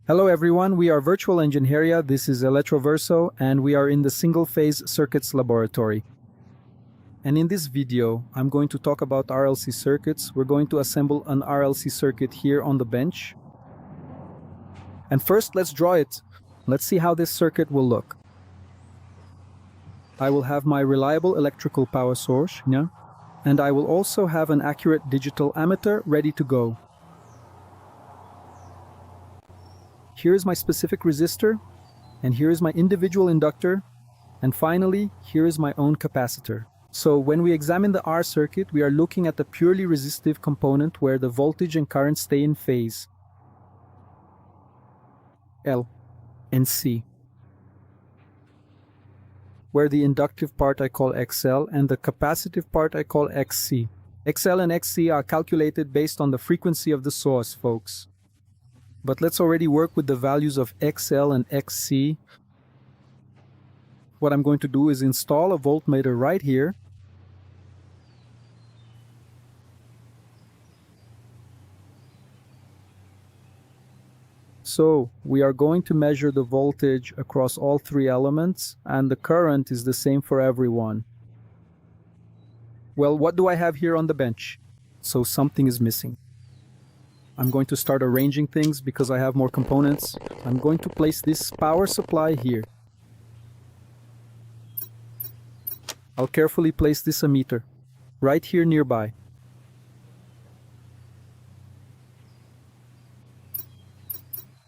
Hello everyone, we are Virtual Engineering. This is Electroverse and we are in the single-phase circuits laboratory. And in this video, I'm going to talk about RLC circuits. We're going to assemble an RLC circuit here on the bench. And first, let's draw it. Let's see how this circuit will look. I will have my reliable electrical power source, and I will also have an accurate digital ammeter ready to go. Here is my specific resistor, and here is my individual inductor, and finally, here is my own capacitor. So when we examine the R circuit, we are looking at the purely resistive component where the voltage and current stay in phase, L and C, where the inductive part I call XL and the capacitive part I call XC. XL and XC are calculated based on the frequency of the source, folks. But let's already work with the values of XL and XC. What I'm going to do is install a voltmeter right here. So we are going to measure the voltage across all three elements, and the current is the same for everyone. Well, what do I have here on the bench? So something is missing. I'm going to start arranging things because I have more components. I'm going to place this power supply here. I'll carefully place this ammeter right here nearby.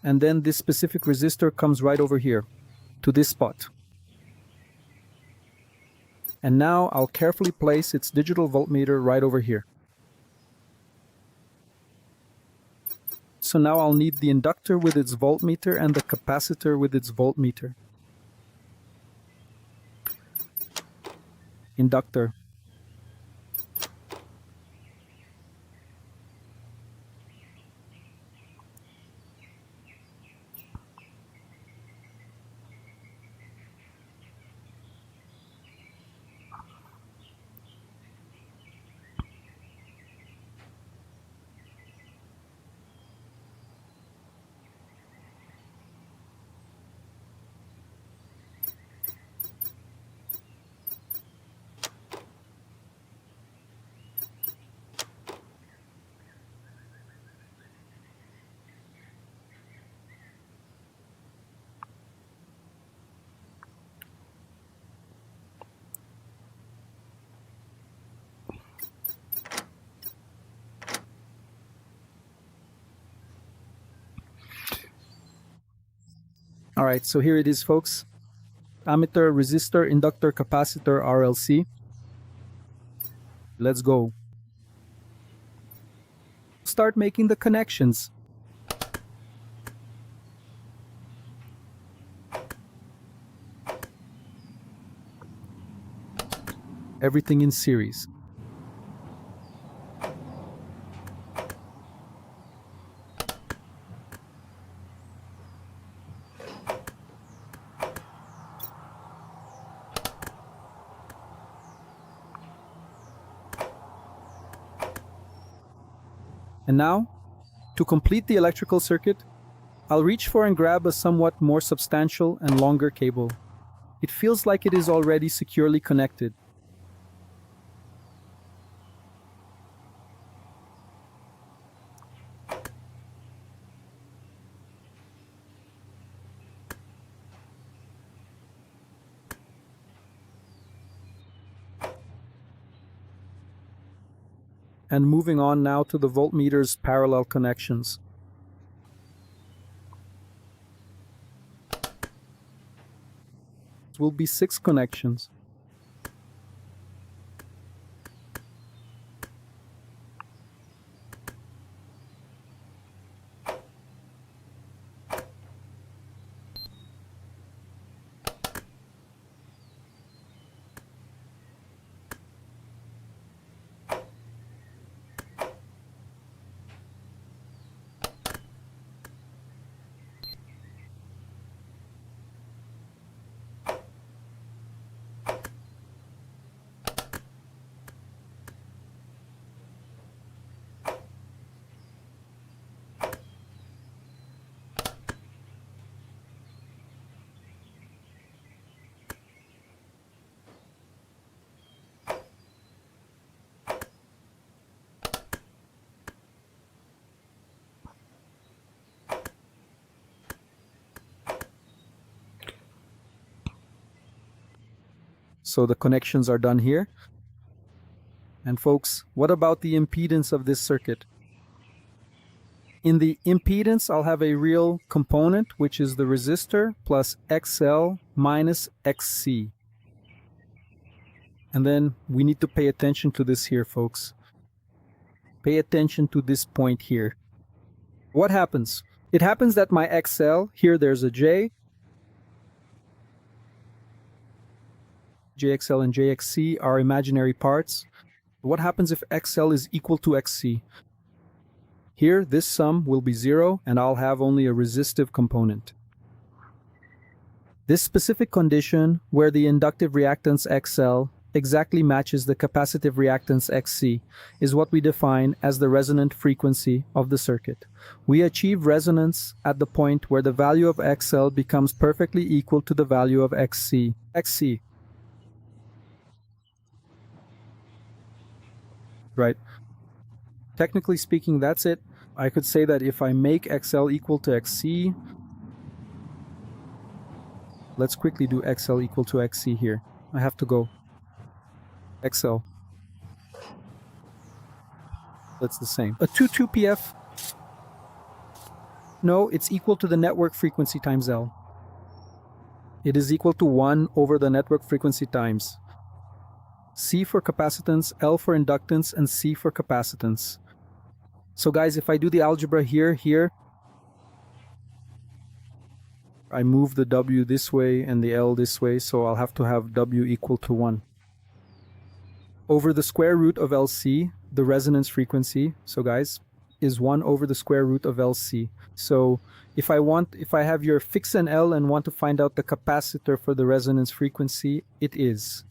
And then this specific resistor comes right over here to this spot. And now I'll carefully place its digital voltmeter right over here. So now I'll need the inductor with its voltmeter and the capacitor with its voltmeter. Inductor. Alright, so here it is, folks. Ammeter, resistor, inductor, capacitor, RLC. Let's go. Start making the connections. Everything in series. And now, to complete the electrical circuit, I'll reach for and grab a somewhat more substantial and longer cable. It feels like it is already securely connected. And moving on now to the voltmeter's parallel connections. It will be 6 connections. So the connections are done here. And folks, what about the impedance of this circuit? In the impedance, I'll have a real component, which is the resistor plus XL minus XC. And then we need to pay attention to this here, folks. Pay attention to this point here. What happens? It happens that my XL, here there's a J, JXL and JXC are imaginary parts. What happens if XL is equal to XC? Here, this sum will be 0, and I'll have only a resistive component. This specific condition, where the inductive reactance XL exactly matches the capacitive reactance XC, is what we define as the resonant frequency of the circuit. We achieve resonance at the point where the value of XL becomes perfectly equal to the value of XC. Right. Technically speaking, that's it. I could say that if I make XL equal to XC, let's quickly do XL equal to XC here. I have to go XL. That's the same. A 2-2PF. No, it's equal to the network frequency times L. It is equal to 1 over the network frequency times C for capacitance, L for inductance, and C for capacitance. So guys, if I do the algebra here, I move the W this way and the L this way, so I'll have to have W equal to 1. Over the square root of LC, the resonance frequency, so guys, is 1 over the square root of LC. So if I have your fix an L and want to find out the capacitor for the resonance frequency, it is.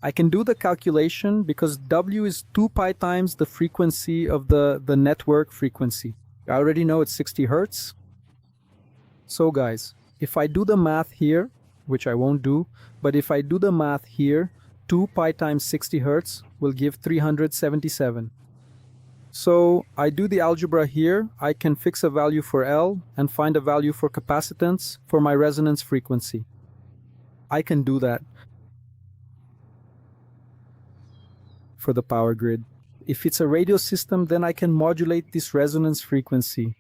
I can do the calculation because W is 2 pi times the frequency of the network frequency. I already know it's 60 Hertz. So guys, if I do the math here, which I won't do, but if I do the math here, 2 pi times 60 Hertz will give 377. So I do the algebra here, I can fix a value for L and find a value for capacitance for my resonance frequency. I can do that for the power grid. If it's a radio system, then I can modulate this resonance frequency.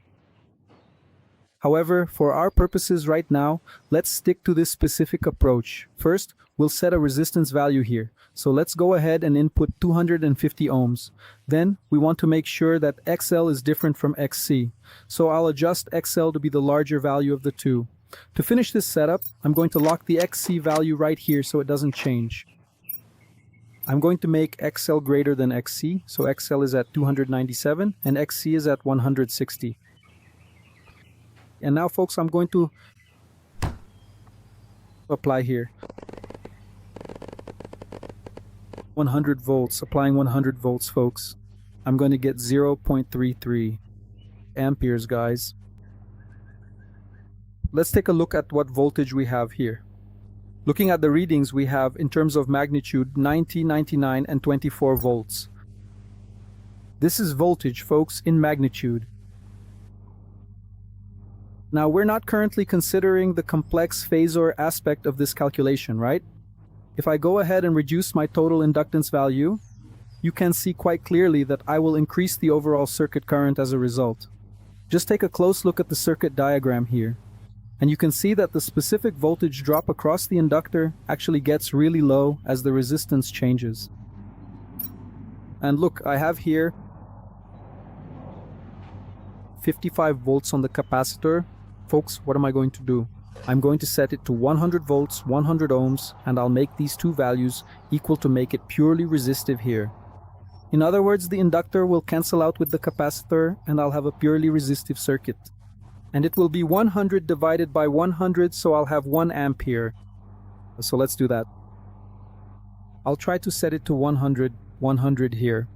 However, for our purposes right now, let's stick to this specific approach. First, we'll set a resistance value here. So let's go ahead and input 250 ohms. Then we want to make sure that XL is different from XC. So I'll adjust XL to be the larger value of the two. To finish this setup, I'm going to lock the XC value right here so it doesn't change. I'm going to make XL greater than XC, so XL is at 297 and XC is at 160. And now folks, I'm going to apply here 100 volts, applying 100 volts folks. I'm going to get 0.33 amperes guys. Let's take a look at what voltage we have here. Looking at the readings we have in terms of magnitude 90, 99 and 24 volts. This is voltage folks in magnitude. Now we're not currently considering the complex phasor aspect of this calculation, right? If I go ahead and reduce my total inductance value, you can see quite clearly that I will increase the overall circuit current as a result. Just take a close look at the circuit diagram here. And you can see that the specific voltage drop across the inductor actually gets really low as the resistance changes. And look, I have here 55 volts on the capacitor. Folks, what am I going to do? I'm going to set it to 100 volts, 100 ohms, and I'll make these two values equal to make it purely resistive here. In other words, the inductor will cancel out with the capacitor and I'll have a purely resistive circuit. And it will be 100 divided by 100, so I'll have 1 ampere. So let's do that. I'll try to set it to 100 here.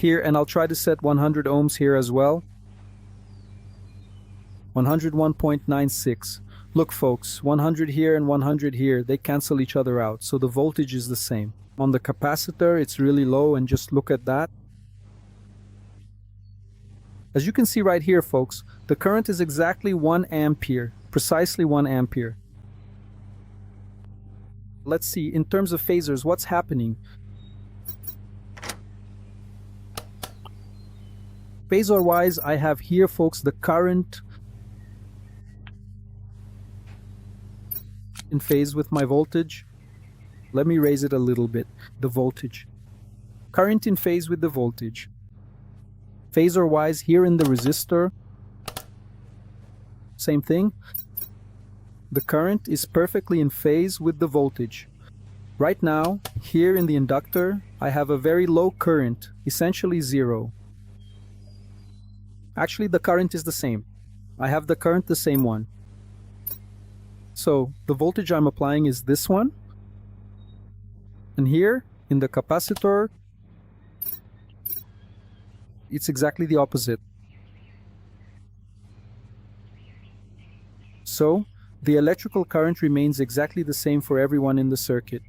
And I'll try to set 100 ohms here as well. 101.96. Look folks, 100 here and 100 here, they cancel each other out, so the voltage is the same. On the capacitor, it's really low, and just look at that. As you can see right here, folks, the current is exactly 1 ampere, precisely 1 ampere. Let's see, in terms of phasors, what's happening? Phasor-wise, I have here, folks, the current in phase with my voltage. Let me raise it a little bit, the voltage. Current in phase with the voltage. Phasor-wise, here in the resistor, same thing. The current is perfectly in phase with the voltage. Right now, here in the inductor, I have a very low current, essentially zero. Actually, the current is the same. I have the current the same one. So, the voltage I'm applying is this one. And here, in the capacitor, it's exactly the opposite. So, the electrical current remains exactly the same for everyone in the circuit,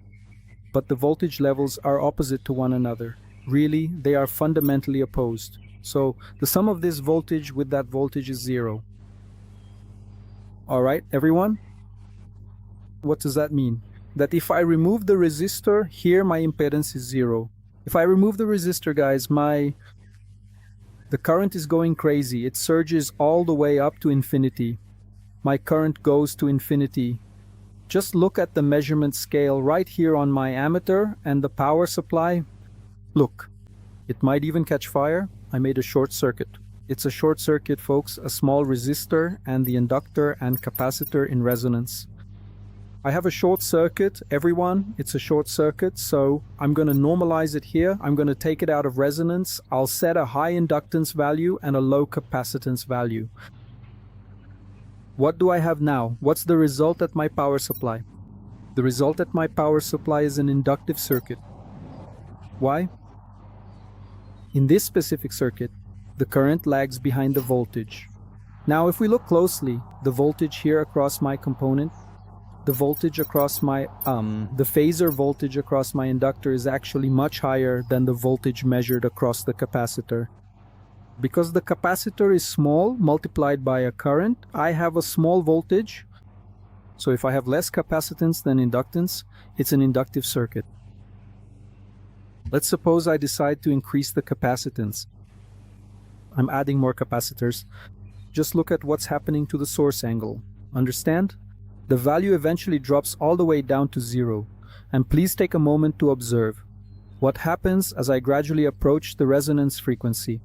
but the voltage levels are opposite to one another. Really, they are fundamentally opposed. So, the sum of this voltage with that voltage is zero. Alright, everyone? What does that mean? That if I remove the resistor, here my impedance is zero. If I remove the resistor, guys, the current is going crazy. It surges all the way up to infinity. My current goes to infinity. Just look at the measurement scale right here on my ammeter and the power supply. Look, it might even catch fire. I made a short circuit. It's a short circuit, folks, a small resistor and the inductor and capacitor in resonance. I have a short circuit, everyone. It's a short circuit, so I'm going to normalize it here. I'm going to take it out of resonance. I'll set a high inductance value and a low capacitance value. What do I have now? What's the result at my power supply? The result at my power supply is an inductive circuit. Why? In this specific circuit, the current lags behind the voltage. Now, if we look closely, the voltage here across my component, the voltage across my, the phasor voltage across my inductor is actually much higher than the voltage measured across the capacitor. Because the capacitor is small multiplied by a current, I have a small voltage. So if I have less capacitance than inductance, it's an inductive circuit. Let's suppose I decide to increase the capacitance. I'm adding more capacitors. Just look at what's happening to the source angle. Understand? The value eventually drops all the way down to zero. And please take a moment to observe what happens as I gradually approach the resonance frequency.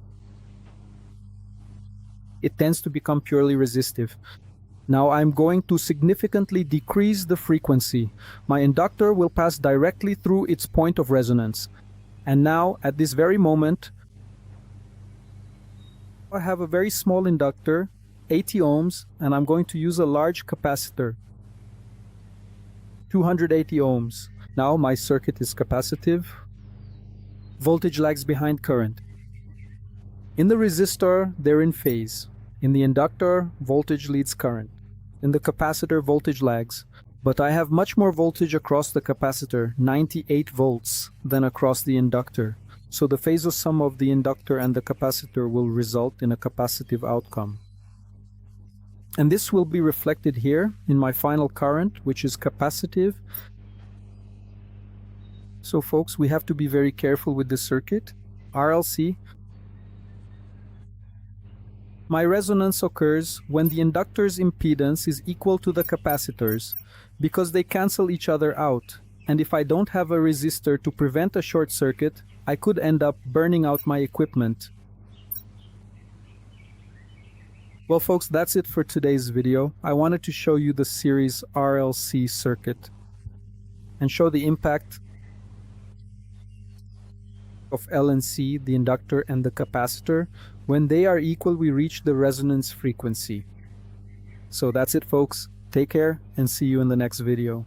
It tends to become purely resistive. Now I'm going to significantly decrease the frequency. My inductor will pass directly through its point of resonance. And now, at this very moment, I have a very small inductor, 80 ohms, and I'm going to use a large capacitor, 280 ohms. Now my circuit is capacitive. Voltage lags behind current. In the resistor, they're in phase. In the inductor, voltage leads current. In the capacitor, voltage lags. But I have much more voltage across the capacitor, 98 volts, than across the inductor. So the phasor sum of the inductor and the capacitor will result in a capacitive outcome. And this will be reflected here in my final current, which is capacitive. So folks, we have to be very careful with this circuit. RLC. My resonance occurs when the inductor's impedance is equal to the capacitor's, because they cancel each other out. And if I don't have a resistor to prevent a short circuit, I could end up burning out my equipment. Well folks, that's it for today's video. I wanted to show you the series RLC circuit and show the impact of L and C, the inductor and the capacitor. When they are equal, we reach the resonance frequency. So that's it folks. Take care and see you in the next video.